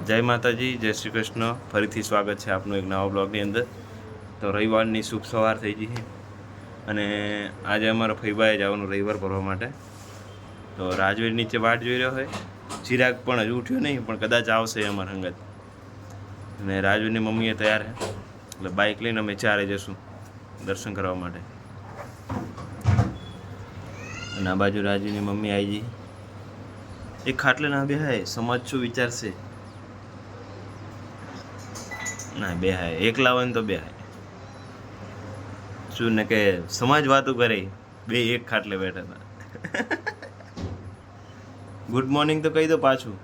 જય માતાજી, જય શ્રી કૃષ્ણ. ફરીથી સ્વાગત છે આપનું એક નવા બ્લોગની અંદર. તો રવિવારની શુભ સવાર થઈ ગઈ છે અને આજે અમારા ફઈબાએ જવાનું રવિવાર ભરવા માટે. તો રાજવીર નીચે વાટ જોઈ રહ્યો હોય. ચિરાગ પણ હજુ ઉઠ્યો નહીં, પણ કદાચ આવશે અમારા સંગત. અને રાજવીરની મમ્મીએ તૈયાર છે, એટલે બાઇક લઈને અમે ચારે જશું દર્શન કરવા માટે. અને આ બાજુ રાજવીની મમ્મી આવી ગઈ. એક ખાટલે ના બેહાય, સમાજ શું વિચારશે? ના બેહાય, એકલા હોય ને તો બેહાય. શું ને કે સમાજ વાતો કરે, બે એક ખાટલે બેઠા હતા. ગુડ મોર્નિંગ તો કહી દો પાછું.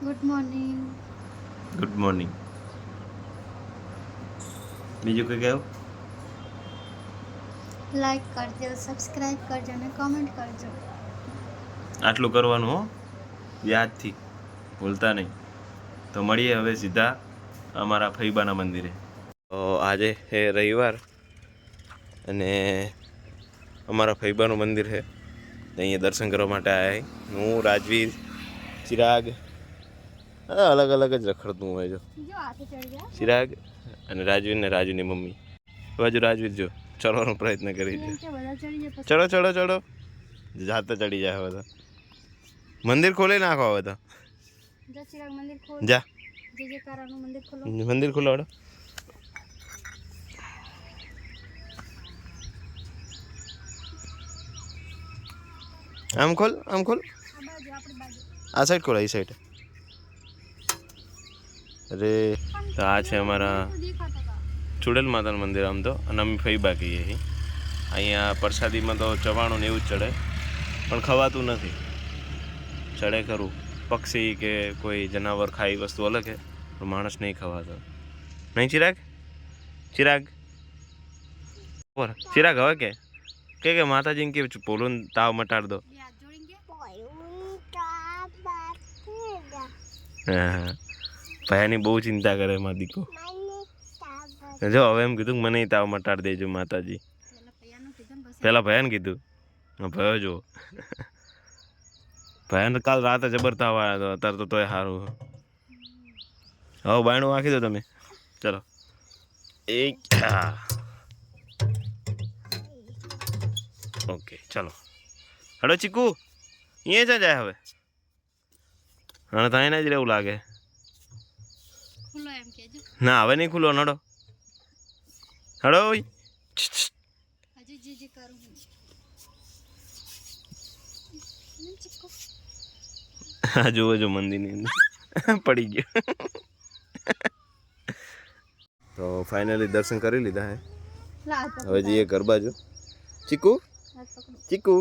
Good morning. Good morning. બીજું કંઈ કહેવું? લાઈક કરજો, સબસ્ક્રાઇબ કરજો અને કમેન્ટ કરજો. આટલું કરવાનું હો, યાદથી ભૂલતા નહીં. તો મળીએ હવે સીધા અમારા ફઈબાના મંદિરે. તો આજે છે રવિવાર અને અમારા ફઈબાનું મંદિર છે, અહીંયા દર્શન કરવા માટે આવ્યા. હું, રાજવીર, ચિરાગ અલગ અલગ જ રખડતું હોય. જો ચિરાગ અને રાજવીર ને રાજુની મમ્મી. બાજુ રાજવીર જો ચડવાનો પ્રયત્ન કરી છે. ચડો ચડો ચડો, જાતે ચડી જાય હવે તો. મંદિર ખોલી નાખો હવે તો. જા મંદિર ખોલાવડો. આમ ખોલ, આમ ખોલ. આ સાઈડ ખોલ, એ સાઈડ. અરે તો આ છે અમારા ચુડેલ માતાનું મંદિર આમ તો, અને અમે ફઈબા કહીએ છીએ. અહીંયા પ્રસાદીમાં તો ચવાણું ને એવું જ ચડે, પણ ખવાતું નથી. ચડે ખરું, પક્ષી કે કોઈ જનાવર ખાઈ વસ્તુ અલગ છે, પણ માણસ નહીં ખવાતો. નહીં ચિરાગ? ચિરાગ ચિરાગ હવે કે માતાજીને કે બોલું તાવ મટાડ દો. હા, ભયાની બહુ ચિંતા કરે એમાં દીકો. જો હવે એમ કીધું મને તાવ મટાડ દેજો માતાજી. પેલા ભયાને કીધું, ભયો જો ભયાને કાલ રાતે જબર તાવ આવ્યો હતો, અત્યારે તો તોય સારું. હવે બાયણું વાંખી દો તમે. ચલો એક ઓકે ચલો હડો ચીકુ. અહીંયા જ જાય હવે. હા તો એને જ રહેવું લાગે. ના હવે નહીં ખુલ્લો. નડો હડો. હા જુઓ જો મંદિરની અંદર પડી ગયો. તો ફાઇનલી દર્શન કરી લીધા હે. હવે જઈએ ઘર બાજુ. ચીકુ ચીકુ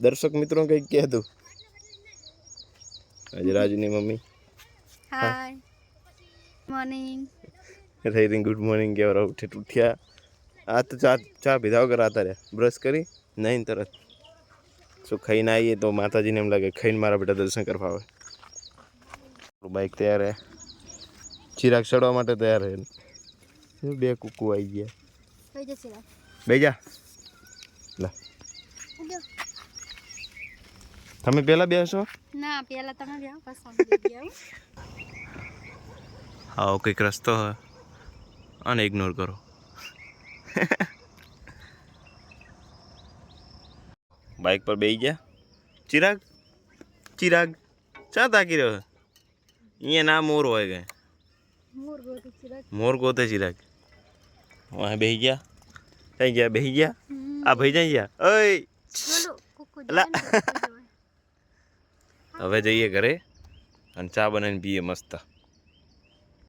દર્શક મિત્રો કંઈક કહેતું. આજે રાજુની મમ્મી હાય મોર્નિંગ. થઈ ગુડ મોર્નિંગ કહેવા ઉઠ્યા. આ તો ચા પીધા વગર આતા રહ્યા. બ્રશ કરી નહીં તરત શું ખાઈને આવીએ તો માતાજીને એમ લાગે ખાઈને મારા બેટા દર્શન કરવા આવે. બાઈક તૈયાર હે, ચિરાગ ચડવા માટે તૈયાર હે. બે કુકુ આવી ગયા. બે જા લા. તમે પહેલા બેસો? ના, પહેલા તમે બેસો પછી અમે. હા કંઈક રસ્તો હે અને ઇગ્નોર કરો. બાઇક પર બેસી ગયા. ચિરાગ ચિરાગ ચા તાકી રહ્યો? અહીંયા ના મોર હોય ગए. મોર ગોતે ચિરાગ. વहाँ બેસી ગયા. થઈ ગયા બેસી ગયા. આ ભાઈ જાય ગયા. ઓય હવે જઈએ ઘરે અને ચા બનાવીને પીએ મસ્ત.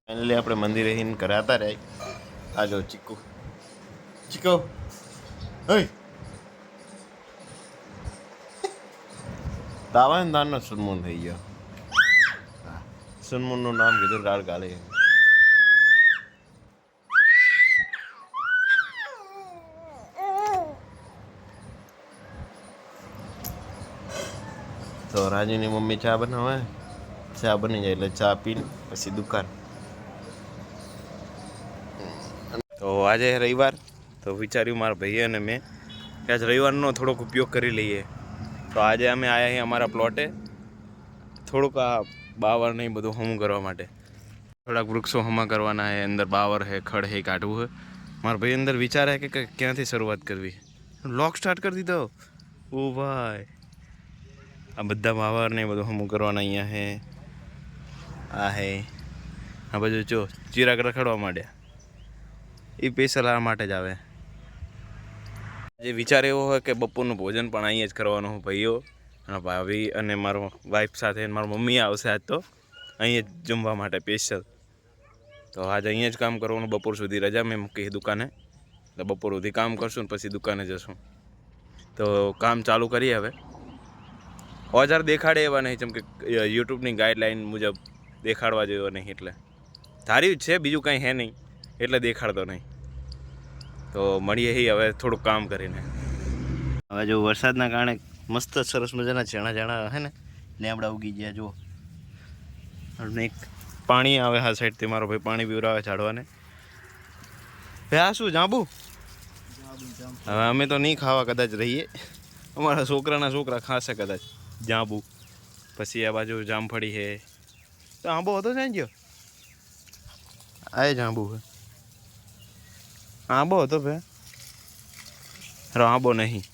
ફાઇનલી આપણે મંદિરે હિન ઘરે હતા રે. આ જો ચીકુ ચીકો. ઓય તાવા ને દાનનો સુનમુન થઈ ગયો. સુનમુનનું નામ કીધું ગાળ ગાલે. તો રાજુની મમ્મી ચા બનાવે. ચા બની જાય એટલે ચા પીને પછી દુકાન. તો આજે રવિવાર તો વિચાર્યું મારા ભાઈએ અને મેં કે આજ રવિવારનો થોડોક ઉપયોગ કરી લઈએ. તો આજે અમે આવ્યા છીએ અમારા પ્લોટે. થોડુંક આ બાવર નહીં બધું હમું કરવા માટે. થોડાક વૃક્ષો હમા કરવાના હે, અંદર બાવર હે, ખડ હે, કાઢવું હે. મારા ભાઈ અંદર વિચાર હે કે ક્યાંથી શરૂઆત કરવી. લોક સ્ટાર્ટ કરી દીધો. ઓ ભાઈ, આ બધા બાવર ને બધું હમું કરવાના અહીંયા હે. આ હે આ બધું જો ચિરાગ રખડવા માંડ્યા. એ સ્પેશિયલ આ માટે જ આવે. જે વિચાર એવો હોય કે બપોરનું ભોજન પણ અહીંયા જ કરવાનું હોય. ભાઈઓ અને ભાભી અને મારો વાઈફ સાથે મારી મમ્મી આવશે આજ તો અહીંયા જ જમવા માટે સ્પેશિયલ. તો આજે અહીંયા જ કામ કરવાનું. બપોર સુધી રજા મેં મૂકી દુકાને, એટલે બપોર સુધી કામ કરશું ને પછી દુકાને જશું. તો કામ ચાલુ કરીએ હવે. ઓજાર દેખાડે એવા નહીં, જેમ કે યુટ્યુબની ગાઈડલાઈન મુજબ દેખાડવા જેવો નહીં. એટલે ધાર્યું જ છે, બીજું કંઈ હે નહીં એટલે દેખાડતો નહીં. તો મળીએ હવે થોડુંક કામ કરીને. હવે જો વરસાદના કારણે મસ્ત સરસ મજાના ઝાણા હે ને લેમડા ઉગી ગયા. જુઓ અને એક પાણી આવે આ સાઈડથી. મારો ભાઈ પાણી પીવડાવે ઝાડવાને. ભાઈ આ શું જાંબુ? હવે અમે તો નહીં ખાવા કદાચ રહીએ, અમારા છોકરાના છોકરા ખાશે કદાચ જાંબુ. પછી આ બાજુ જામફળી છે. તો આંબો હતો ને ગયો આ જાંબુ છે. આંબો હતો ભાઈ, આંબો નહીં,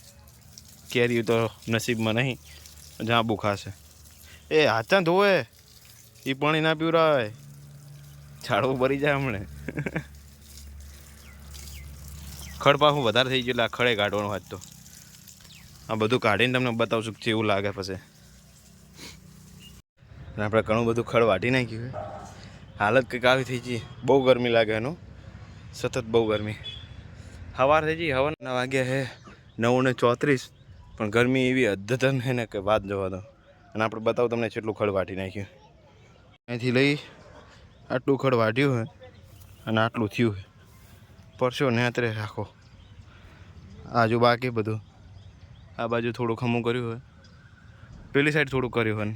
કેરી તો નસીબમાં નહીં, જાંબુ ખાશે. એ હાથા ધોવે, એ પાણી ના પીવડાવે, ઝાડવું ભરી જાય હમણે. ખડ પાછું વધારે થઈ ગયું એટલે આ ખડે કાઢવાનું હાથ. તો આ બધું કાઢીને તમને બતાવશું કેવું લાગે. પછી આપણે ઘણું બધું ખડ વાટી નાખ્યું. હાલત કંઈક આવી થઈ ગઈ, બહુ ગરમી લાગે એનું, સતત બહુ ગરમી. સવાર થઈ ગઈ, હવાના વાગ્યા છે 9:34, પણ ગરમી એવી અદ્ધતન છે ને કે વાત જવા દો. અને આપણે બતાવું તમને કેટલું ખડ વાટી નાખ્યું. અહીંથી લઈ આટલું ખડ વાટ્યું હોય અને આટલું થયું હોય. પરસો નેત્રે રાખો. આજુ બાકી બધું આ બાજુ થોડું ખમું કર્યું હોય, પેલી સાઈડ થોડું કર્યું હોય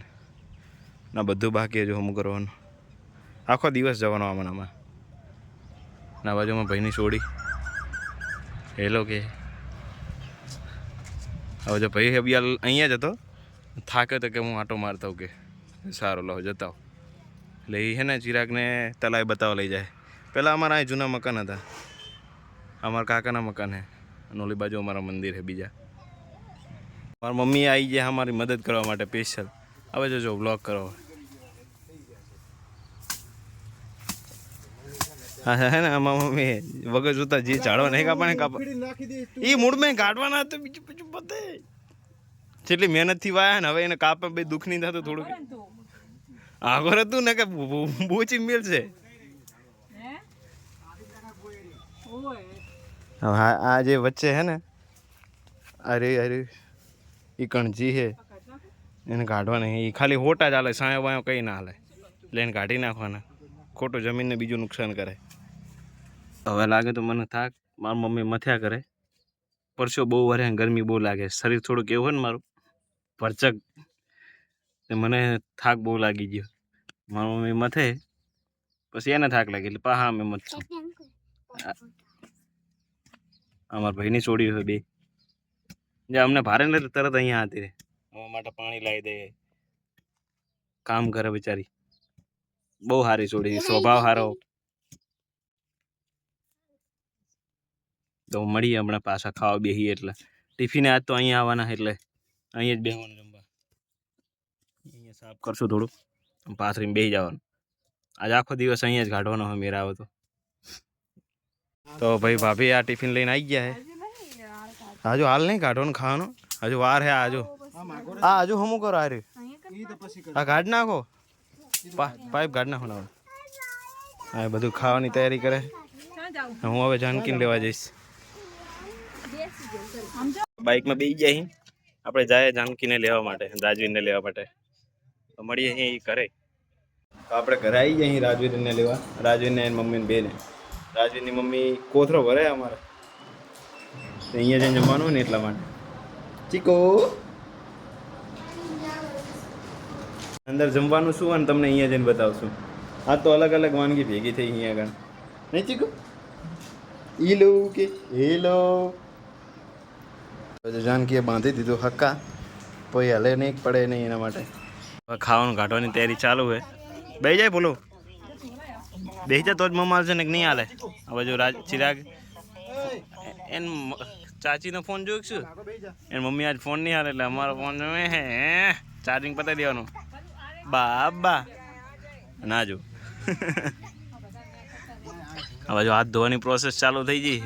ને બધું બાકી હજુ હમું કરવાનું. આખો દિવસ જવાનો આમાં. ના બાજુમાં ભાઈની સોડી હેલો કે. હવે જો ભાઈ અબિયાલ અહીંયા જ હતો, થાક્યો તો કે હું આટો મારતા હોઉં કે સારો લો જતા હોઉં. એટલે એ છે ને ચિરાગને તલાઈ બતાવવા લઈ જાય. પહેલાં અમારા અહીં જૂના મકાન હતા, અમારા કાકાના મકાન છે, અને ઓલી બાજુ અમારા મંદિર છે બીજા. મારી મમ્મી આવી ગયા અમારી મદદ કરવા માટે સ્પેશિયલ. હવે જો બ્લોગ કરો. હા હે ને અમારા મમ્મી વગર જોતા જે ઝાડવા નહીં કાપા એ મૂળમાં કાઢવાના હતા. બીજું બીજું પતે જેટલી મહેનતથી વાયા ને હવે એને કાપે ભાઈ દુઃખ નહીં થતું થોડુંક. આગળ હતું ને કે બૂચી મિલશે. હા આ જે વચ્ચે હે ને અરે એ કણજી છે એને કાઢવાના. એ ખાલી હોટા જ હાલે, સાયો વાયો કંઈ ના હાલે. એટલે એને કાઢી નાખવાના, ખોટું જમીનને બીજું નુકસાન કરે. હવે લાગે તો મને થાક, મારી મમ્મી મથ્યા કરે. પરસો બહુ વરે, ગરમી બહુ લાગે, શરીર થોડું કેવું હોય ને મારું ભરચક, મને થાક બહુ લાગી ગયો. મારી મમ્મી મથે પછી એને થાક લાગી એટલે પાહા અમે મથશું. અમારા ભાઈની છોડી હોય બે, જે અમને ભારે ને તરત અહીંયા આતી રહે, અમારા માટે પાણી લાવી દે, કામ કરે બિચારી. બહુ સારી છોડી, સ્વભાવ સારો. તો મળીએ હમણાં પાછા ખાવા બેસીએ. એટલે ટિફિને આજ તો અહીંયા આવવાના, એટલે અહીંયા જ બેસવાનું જમવા. અહીંયા સાફ કરશું થોડું, પાથરીને બેસી જવાનું. આજે આખો દિવસ અહીંયા જ કાઢવાનો હોય મેરા આવે તો ભાઈ ભાભી આ ટિફિન લઈને આવી ગયા હે. હજુ હાલ નહીં કાઢવાનું, ખાવાનું હજુ વાર હે. હજુ હમું કરો. આ રહ્યું આ કાઢ નાખો, પાઇપ કાઢ નાખો ને. હા બધું ખાવાની તૈયારી કરે. હું હવે જાનકીને લેવા જઈશ. બાઇકમાં બેસી જાય આપણે, જાય જાનકીને લેવા માટે, રાજવીરને લેવા માટે. તો મળીએ અહીં કરે. તો આપણે ઘરે આવી જઈએ રાજવીરને લેવા. રાજવીરને મમ્મીને બેને. રાજવીરની મમ્મી કોથરો ભરે અમારે, અહીંયા જઈને જમવાનું ને એટલા માટે. ચીકો અંદર જમવાનું શું અને તમને અહીંયા જઈને બતાવશું. આ તો અલગ અલગ વાનગી ભેગી થઈ અહીંયા આગળ. નહીં ચીકુ? ઈલો કે હેલો. જાનકીએ બાંધી દીધું હક્કા, કોઈ હલે નહીં પડે નહીં એના માટે. હવે ખાવાનું કાઢવાની તૈયારી ચાલુ છે. બેહી જાય બોલો, બેહી જાય તો જ મમ્મા આવશે ને કે નહીં હાલે. હવે જો ચિરાગ એન ચાચીનો ફોન જોયું છું, એન મમ્મી આજ ફોન નહીં હાલે એટલે અમારો ફોન ચાર્જિંગ પતાવી દેવાનું. બાબા ના જો હવે જો હાથ ધોવાની પ્રોસેસ ચાલુ થઈ ગઈ.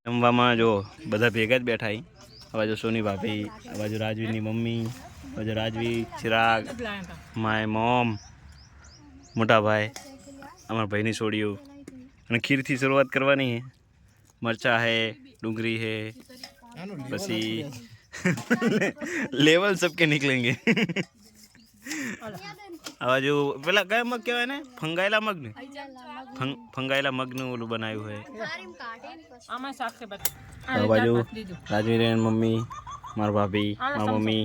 જમવામાં જો બધા ભેગા જ બેઠા અહીં. હવે જો સોની ભાભી, હવે જો રાજવીની મમ્મી, હવે જો રાજવી, ચિરાગ, માય મોમ, મોટા ભાઈ, અમારા ભાઈની છોડીઓ. અને ખીરથી શરૂઆત કરવાની છે. મરચા હે, ડુંગળી હે, પછી લેવલ સબકે નીકળેંગે. હવે જો પેલા કયા મગ કહેવાય ને, ફંગાયેલા મગ ને, ફંગાયેલા મગનું ઓલું બનાવ્યું હોય. બાજુ રાજવીની મમ્મી, મારા ભાભી, મારા મમ્મી,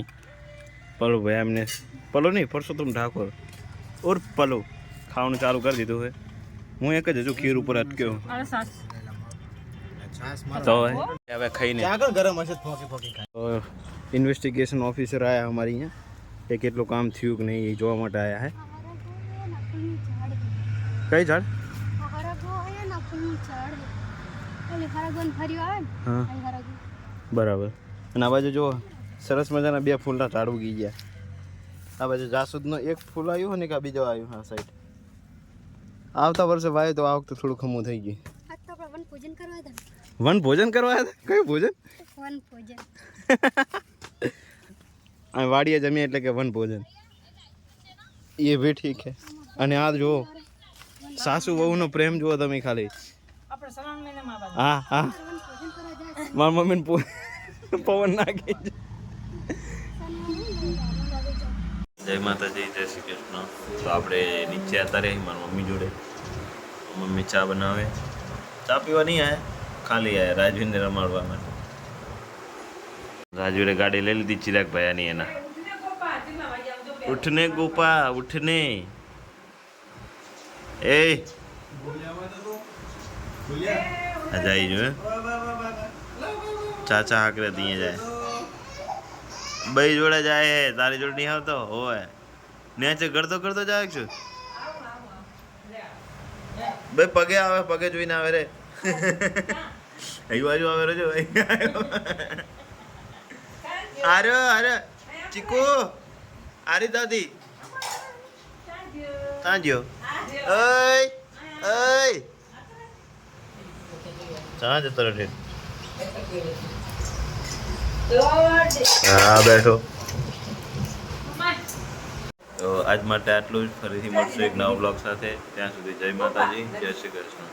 પલો ભાઈ એમને પલો નહીં પરસોત્તમ ઠાકોર ઓર પલો ખાવાનું ચાલુ કરી દીધું હોય. હું એક જ હજુ ખીર ઉપર અટક્યો તો હવે ખાઈને ઇન્વેસ્ટિગેશન ઓફિસર આયા અમારી અહીંયા, એ કેટલું કામ થયું કે નહીં એ જોવા માટે આવ્યા હે. કઈ ઝાડ? હા બરાબર. અને આ બાજુ જો સરસ મજાના બે ફૂલના ઝાડ ઉગી ગયા. આ બાજુ જાસૂદનો એક ફૂલ આવ્યું ને કે આ બીજો આવ્યું. હા સાઈડ આવતા વર્ષે વાય તો આ વખતે થોડું ખમું થઈ ગયું. વન ભોજન કરવા હતા? કયું ભોજન? વન ભોજન. આ વાડીએ જમીએ એટલે કે વન ભોજન. એ ભી ઠીક છે. અને આ જુઓ સાસુ વહુનો પ્રેમ જુઓ તમે ખાલી. હા હા મારા મમ્મીને પવન નાખી. જય માતાજી, જય શ્રી કૃષ્ણ. તો આપણે નીચે હતા રહી મારી મમ્મી જોડે. મમ્મી ચા બનાવે. ચા પીવા નહીં આયા, ખાલી આયા રાજવીને રમાડવા માટે. રાજવીને ગાડી લઈ લીધી ચિરાગ ભાયાની એના. ઉઠને ગોપા ઉઠને. એ જાય જો ચાચા હાકરે ત્યાં જાય. ભાઈ જોડે જાય હે, તારી જોડે નહીં આવતો હોય. નેચે ગળતો ગળતો જાય છું. ભાઈ પગે આવે, પગે જોઈને આવે રે. અહીં બાજુ આવે રે જો. આરે આરે ચીકુ, આરી દાદી તાંજ્યો. ઓય ઓય ચા જતો રે. હા બેઠો. તો આજ માટે આટલું જ. ફરીથી મળશું એક નવા બ્લોગ સાથે. ત્યાં સુધી જય માતાજી, જય શ્રી કૃષ્ણ.